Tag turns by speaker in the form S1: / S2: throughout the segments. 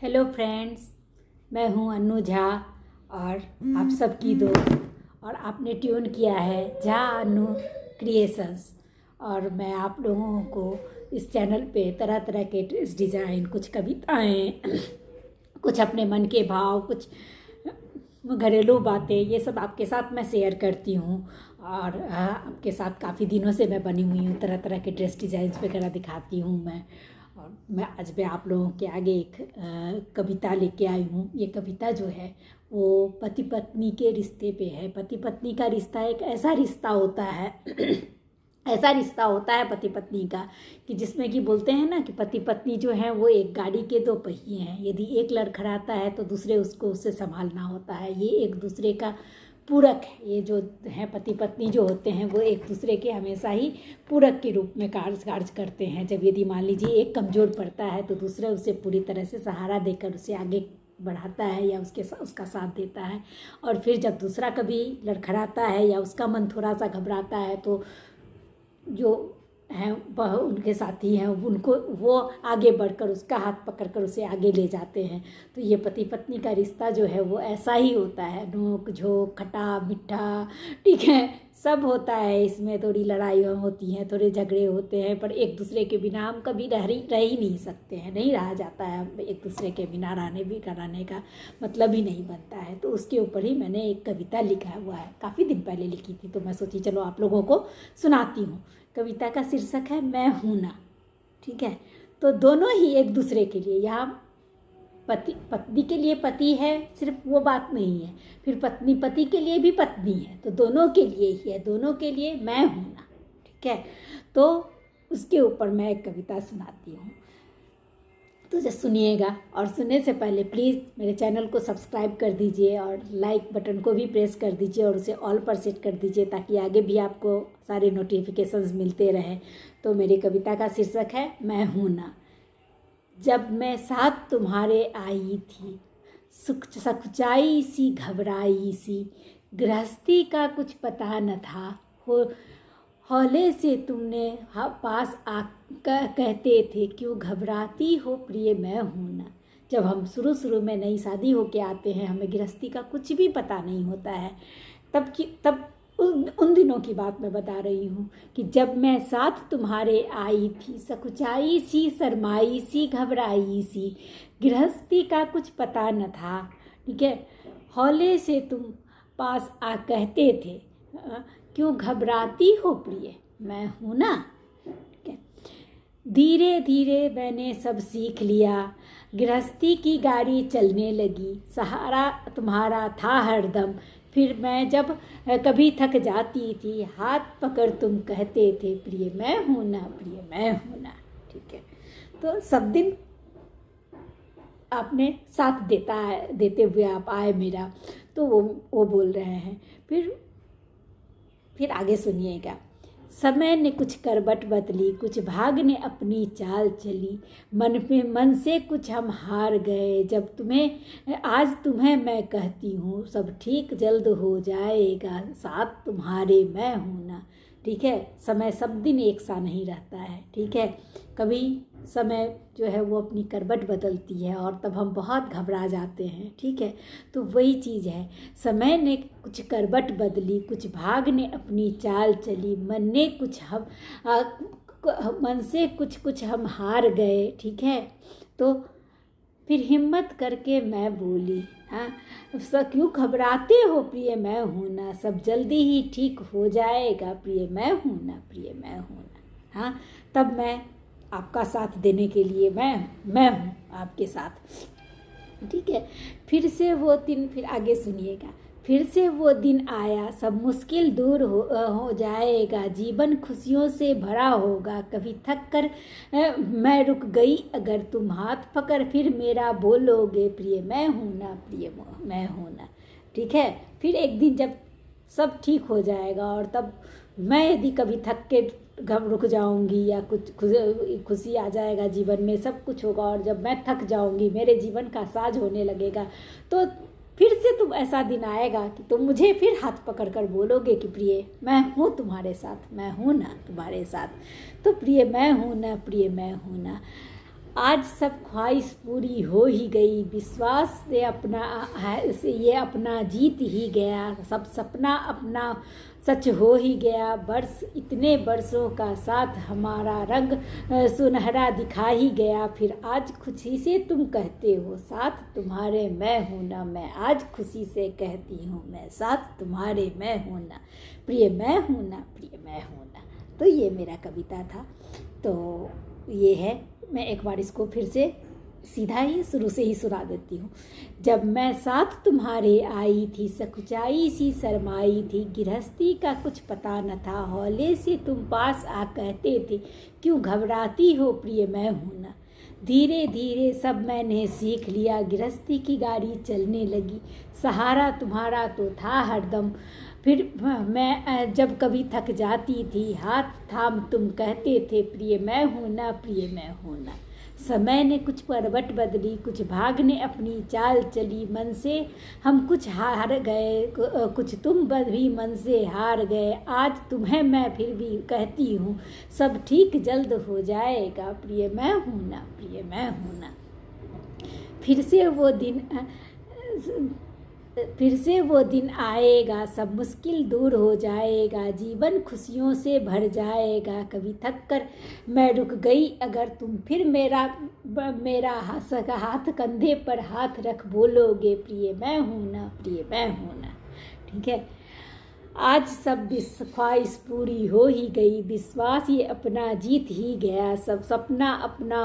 S1: Hello friends, मैं हूं अनु झा और आप सबकी दोस्त। और आपने ट्यून किया है झा अनु क्रिएशंस। और मैं आप लोगों को इस चैनल पे तरह तरह के ड्रेस डिज़ाइन, कुछ कविताएं, कुछ अपने मन के भाव, कुछ घरेलू बातें, ये सब आपके साथ मैं शेयर करती हूँ। और आपके साथ काफ़ी दिनों से मैं बनी हुई हूँ, तरह तरह के ड्रेस डिज़ाइंस वगैरह दिखाती हूँ मैं। और मैं आज मैं आप लोगों के आगे एक कविता लेके आई हूँ। ये कविता जो है वो पति पत्नी के रिश्ते पे है। पति पत्नी का रिश्ता एक ऐसा रिश्ता होता है ऐसा रिश्ता होता है पति पत्नी का कि जिसमें कि बोलते हैं ना कि पति पत्नी जो है वो एक गाड़ी के दो पहिए हैं। यदि एक लड़खड़ाता है तो दूसरे उससे संभालना होता है। ये एक दूसरे का पूरक है। ये जो है पति पत्नी जो होते हैं वो एक दूसरे के हमेशा ही पूरक के रूप में कार्य करते हैं। जब यदि मान लीजिए एक कमज़ोर पड़ता है तो दूसरा उसे पूरी तरह से सहारा देकर उसे आगे बढ़ाता है या उसका साथ देता है। और फिर जब दूसरा कभी लड़खड़ाता है या उसका मन थोड़ा सा घबराता है तो जो हैं वह उनके साथी हैं उनको वो आगे बढ़कर उसका हाथ पकड़कर उसे आगे ले जाते हैं। तो ये पति पत्नी का रिश्ता जो है वो ऐसा ही होता है। नोक झोंक, खट्टा मीठा, ठीक है, सब होता है। इसमें थोड़ी लड़ाइयाँ होती हैं, थोड़े झगड़े होते हैं, पर एक दूसरे के बिना हम कभी रह ही नहीं सकते हैं। नहीं रहा जाता है। एक दूसरे के बिना रहने का मतलब ही नहीं बनता है। तो उसके ऊपर ही मैंने एक कविता लिखा हुआ है। काफ़ी दिन पहले लिखी थी, तो मैं सोची चलो आप लोगों को सुनाती हूँ। कविता का शीर्षक है मैं हूँ ना। ठीक है, तो दोनों ही एक दूसरे के लिए, यहाँ पत्नी के लिए पति है, सिर्फ वो बात नहीं है। फिर पत्नी पति के लिए भी पत्नी है, तो दोनों के लिए ही है। दोनों के लिए मैं हूँ ना। ठीक है, तो उसके ऊपर मैं एक कविता सुनाती हूँ, तो जब सुनिएगा। और सुनने से पहले प्लीज़ मेरे चैनल को सब्सक्राइब कर दीजिए और लाइक बटन को भी प्रेस कर दीजिए और उसे ऑल पर सेट कर दीजिए ताकि आगे भी आपको सारे नोटिफिकेशंस मिलते रहें। तो मेरी कविता का शीर्षक है मैं हूँ ना। जब मैं साथ तुम्हारे आई थी, सकुचाई सी, घबराई सी, गृहस्थी का कुछ पता न था। हौले से तुमने पास आ कहते थे क्यों घबराती हो प्रिय मैं हूँ ना। जब हम शुरू में नई शादी होके आते हैं, हमें गृहस्थी का कुछ भी पता नहीं होता है। तब उन दिनों की बात मैं बता रही हूँ कि जब मैं साथ तुम्हारे आई थी, सकुचाई सी, शर्माई सी, घबराई सी, गृहस्थी का कुछ पता न था। ठीक है, हौले से तुम पास आ कहते थे क्यों घबराती हो प्रिय मैं हूँ ना। ठीक है, धीरे धीरे मैंने सब सीख लिया, गृहस्थी की गाड़ी चलने लगी, सहारा तुम्हारा था हरदम। फिर मैं जब कभी थक जाती थी, हाथ पकड़ तुम कहते थे प्रिय मैं हूँ ना, प्रिय मैं हूँ ना। ठीक है, तो सब दिन आपने साथ देते हुए आप आए मेरा, तो वो बोल रहे हैं। फिर आगे सुनिएगा। समय ने कुछ करवट बदली, कुछ भाग ने अपनी चाल चली, मन से कुछ हम हार गए। जब आज तुम्हें मैं कहती हूँ सब ठीक जल्द हो जाएगा, साथ तुम्हारे मैं हूँ ना। ठीक है, समय सब दिन एक सा नहीं रहता है। ठीक है, कभी समय जो है वो अपनी करवट बदलती है और तब हम बहुत घबरा जाते हैं। ठीक है, तो वही चीज़ है। समय ने कुछ करवट बदली, कुछ भाग ने अपनी चाल चली, मन से कुछ हम हार गए। ठीक है, तो फिर हिम्मत करके मैं बोली, हाँ सब क्यों घबराते हो प्रिय मैं हूँ ना, सब जल्दी ही ठीक हो जाएगा प्रिय मैं हूँ ना, प्रिय मैं हूँ ना। हाँ, तब मैं आपका साथ देने के लिए मैं हूँ आपके साथ। ठीक है, फिर से वो दिन, फिर आगे सुनिएगा। फिर से वो दिन आया, सब मुश्किल दूर हो जाएगा, जीवन खुशियों से भरा होगा। कभी थक कर मैं रुक गई अगर तुम हाथ पकड़ फिर मेरा बोलोगे प्रिय मैं हूँ ना, प्रिय मैं हूँ ना। ठीक है, फिर एक दिन जब सब ठीक हो जाएगा और तब मैं यदि कभी थक के रुक जाऊंगी या कुछ खुशी आ जाएगा जीवन में, सब कुछ होगा, और जब मैं थक जाऊंगी, मेरे जीवन का साज होने लगेगा, तो फिर से तुम ऐसा दिन आएगा कि तुम मुझे फिर हाथ पकड़ कर बोलोगे कि प्रिय मैं हूँ तुम्हारे साथ, मैं हूँ ना तुम्हारे साथ। तो प्रिय मैं हूँ ना, प्रिय मैं हूँ ना। आज सब ख्वाहिश पूरी हो ही गई, विश्वास से अपना है से ये अपना जीत ही गया, सब सपना अपना सच हो ही गया। बरस इतने बरसों का साथ हमारा रंग सुनहरा दिखा ही गया। फिर आज खुशी से तुम कहते हो साथ तुम्हारे मैं हूँ ना, मैं आज खुशी से कहती हूँ मैं साथ तुम्हारे मैं हूँ ना, प्रिय मैं हूँ ना, प्रिय मैं हूँ ना। तो ये मेरा कविता था। तो ये है, मैं एक बार इसको फिर से सीधा ही शुरू से ही सुना देती हूँ। जब मैं साथ तुम्हारे आई थी, सकुचाई सी शर्माई थी, गृहस्थी का कुछ पता न था, हौले से तुम पास आ कहते थे क्यों घबराती हो प्रिय मैं हूँ ना। धीरे धीरे सब मैंने सीख लिया, गृहस्थी की गाड़ी चलने लगी, सहारा तुम्हारा तो था हरदम। फिर मैं जब कभी थक जाती थी, हाथ थाम तुम कहते थे प्रिय मैं हूँ ना, प्रिय मैं हूँ ना। समय ने कुछ करवट बदली, कुछ भाग ने अपनी चाल चली, मन से हम कुछ हार गए, कुछ तुम भी मन से हार गए। आज तुम्हें मैं फिर भी कहती हूँ सब ठीक जल्द हो जाएगा, प्रिय मैं हूँ ना, प्रिय मैं हूँ ना। फिर से वो दिन आएगा, सब मुश्किल दूर हो जाएगा, जीवन खुशियों से भर जाएगा। कभी थक कर मैं रुक गई अगर तुम फिर मेरा हाथ कंधे पर हाथ रख बोलोगे प्रिय मैं हूँ ना, प्रिय मैं हूँ ना। ठीक है। आज सब ख्वाहिश पूरी हो ही गई, विश्वास ये अपना जीत ही गया, सब सपना अपना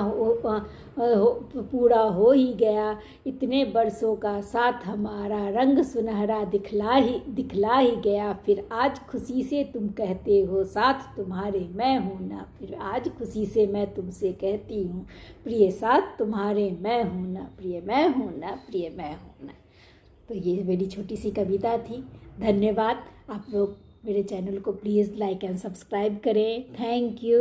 S1: पूरा हो ही गया। इतने बरसों का साथ हमारा रंग सुनहरा दिखला ही गया। फिर आज खुशी से तुम कहते हो साथ तुम्हारे मैं हूँ ना, फिर आज खुशी से मैं तुमसे कहती हूँ प्रिय साथ तुम्हारे मैं हूँ ना, प्रिय मैं हूँ ना, प्रिय मैं हूँ ना। तो ये मेरी छोटी सी कविता थी। धन्यवाद। आप लोग मेरे चैनल को प्लीज़ लाइक एंड सब्सक्राइब करें। Thank you.